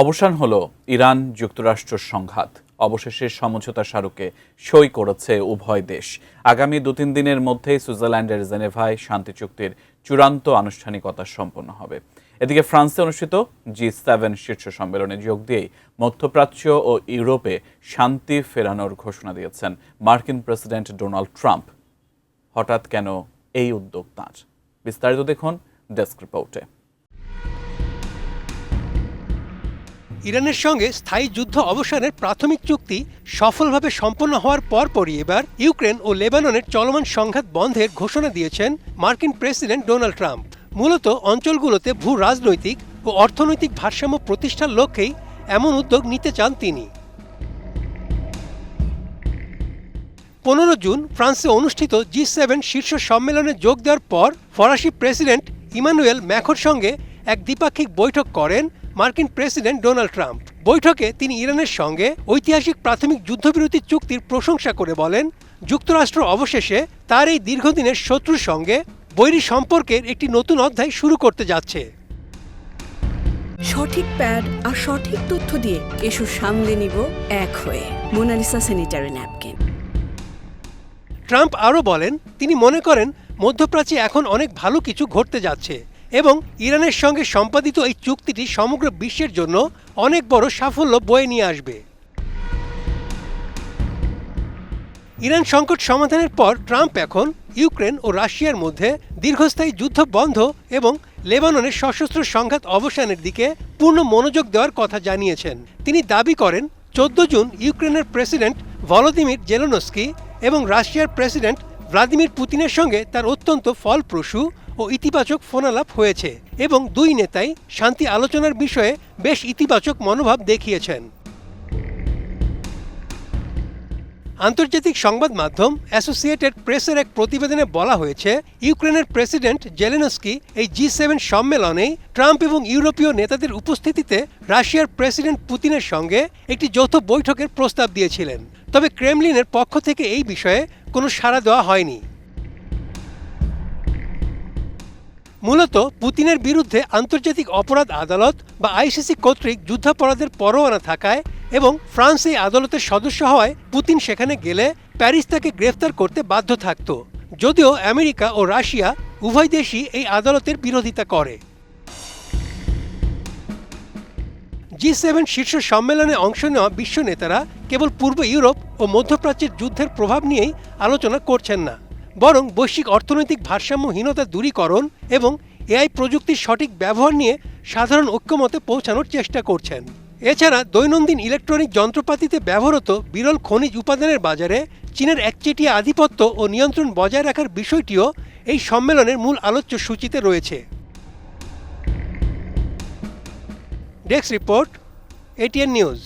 অবসান হলো ইরান যুক্তরাষ্ট্র সংঘাত। অবশেষে সমঝোতা স্মারকে সই করেছে উভয় দেশ। আগামী 2-3 দিনের মধ্যেই সুইজারল্যান্ডের জেনেভায় শান্তি চুক্তির চূড়ান্ত আনুষ্ঠানিকতা সম্পন্ন হবে। এদিকে ফ্রান্সে অনুষ্ঠিত G7 শীর্ষ সম্মেলনে যোগ দিয়েই মধ্যপ্রাচ্য ও ইউরোপে শান্তি ফেরানোর ঘোষণা দিয়েছেন মার্কিন প্রেসিডেন্ট ডোনাল্ড ট্রাম্প। হঠাৎ কেন এই উদ্যোগ তাঁর? বিস্তারিত দেখুন ডেস্ক রিপোর্টে। ইরানের সঙ্গে স্থায়ী যুদ্ধ অবসানের প্রাথমিক চুক্তি সফলভাবে সম্পন্ন হওয়ার পরপরই এবার ইউক্রেন ও লেবাননের চলমান সংঘাত বন্ধের ঘোষণা দিয়েছেন মার্কিন প্রেসিডেন্ট ডোনাল্ড ট্রাম্প। মূলত অঞ্চলগুলোতে ভূ রাজনৈতিক ও অর্থনৈতিক ভারসাম্য প্রতিষ্ঠার লক্ষ্যেই এমন উদ্যোগ নিতে চান তিনি। 15 জুন ফ্রান্সে অনুষ্ঠিত G7 শীর্ষ সম্মেলনে যোগ দেওয়ার পর ফরাসি প্রেসিডেন্ট ইমানুয়েল ম্যাখোর সঙ্গে এক দ্বিপাক্ষিক বৈঠক করেন মার্কিন প্রেসিডেন্ট ডোনাল্ড ট্রাম্প। বৈঠকে তিনি ইরানের সঙ্গে ঐতিহাসিক প্রাথমিক যুদ্ধবিরতি চুক্তির প্রশংসা করে বলেন, যুক্তরাষ্ট্র অবশেষে তার এই দীর্ঘদিনের শত্রুর সঙ্গে বৈরী সম্পর্কের একটি নতুন অধ্যায় শুরু করতে যাচ্ছে। সঠিক প্যাড আর সঠিক তথ্য দিয়ে এসো সামলে নিব এক হয়ে মোনালিসা স্যানিটারি ন্যাপকিন। ট্রাম্প আরও বলেন, তিনি মনে করেন মধ্যপ্রাচ্যে এখন অনেক ভালো কিছু ঘটতে যাচ্ছে এবং ইরানের সঙ্গে সম্পাদিত এই চুক্তিটি সমগ্র বিশ্বের জন্য অনেক বড় সাফল্য বয়ে নিয়ে আসবে। ইরান সংকট সমাধানের পর ট্রাম্প এখন ইউক্রেন ও রাশিয়ার মধ্যে দীর্ঘস্থায়ী যুদ্ধ বন্ধ এবং লেবাননের সশস্ত্র সংঘাত অবসানের দিকে পূর্ণ মনোযোগ দেওয়ার কথা জানিয়েছেন। তিনি দাবি করেন 14 জুন ইউক্রেনের প্রেসিডেন্ট ভলোদিমির জেলেনস্কি এবং রাশিয়ার প্রেসিডেন্ট ভ্লাদিমির পুতিনের সঙ্গে তার অত্যন্ত ফলপ্রসূ ও ইতিবাচক ফোনালাপ হয়েছে এবং দুই নেতাই শান্তি আলোচনার বিষয়ে বেশ ইতিবাচক মনোভাব দেখিয়েছেন। আন্তর্জাতিক সংবাদ মাধ্যম অ্যাসোসিয়েটেড প্রেসের এক প্রতিবেদনে বলা হয়েছে, ইউক্রেনের প্রেসিডেন্ট জেলেনস্কি এই G7 সম্মেলনে ট্রাম্প এবং ইউরোপীয় নেতাদের উপস্থিতিতে রাশিয়ার প্রেসিডেন্ট পুতিনের সঙ্গে একটি যৌথ বৈঠকের প্রস্তাব দিয়েছিলেন। তবে ক্রেমলিনের পক্ষ থেকে এই বিষয়ে কোনো সাড়া দেওয়া হয়নি। মূলত পুতিনের বিরুদ্ধে আন্তর্জাতিক অপরাধ আদালত বা ICC কর্তৃক যুদ্ধাপরাধের পরোয়ানা থাকায় এবং ফ্রান্স এই আদালতের সদস্য হওয়ায় পুতিন সেখানে গেলে প্যারিস তাকে গ্রেফতার করতে বাধ্য থাকত, যদিও আমেরিকা ও রাশিয়া উভয় দেশই এই আদালতের বিরোধিতা করে। G7 শীর্ষ সম্মেলনে অংশ নেওয়া বিশ্ব নেতারা কেবল পূর্ব ইউরোপ ও মধ্যপ্রাচ্যের যুদ্ধের প্রভাব নিয়েই আলোচনা করছেন না, বরং বৈশ্বিক অর্থনৈতিক ভারসাম্যহীনতা দূরীকরণ এবং AI প্রযুক্তির সঠিক ব্যবহার নিয়ে সাধারণ ঐক্যমতে পৌঁছানোর চেষ্টা করছেন। এছাড়া দৈনন্দিন ইলেকট্রনিক যন্ত্রপাতিতে ব্যবহৃত বিরল খনিজ উপাদানের বাজারে চীনের একচেটিয়া আধিপত্য ও নিয়ন্ত্রণ বজায় রাখার বিষয়টিও এই সম্মেলনের মূল আলোচ্য সূচিতে রয়েছে। Desk report, ATN news.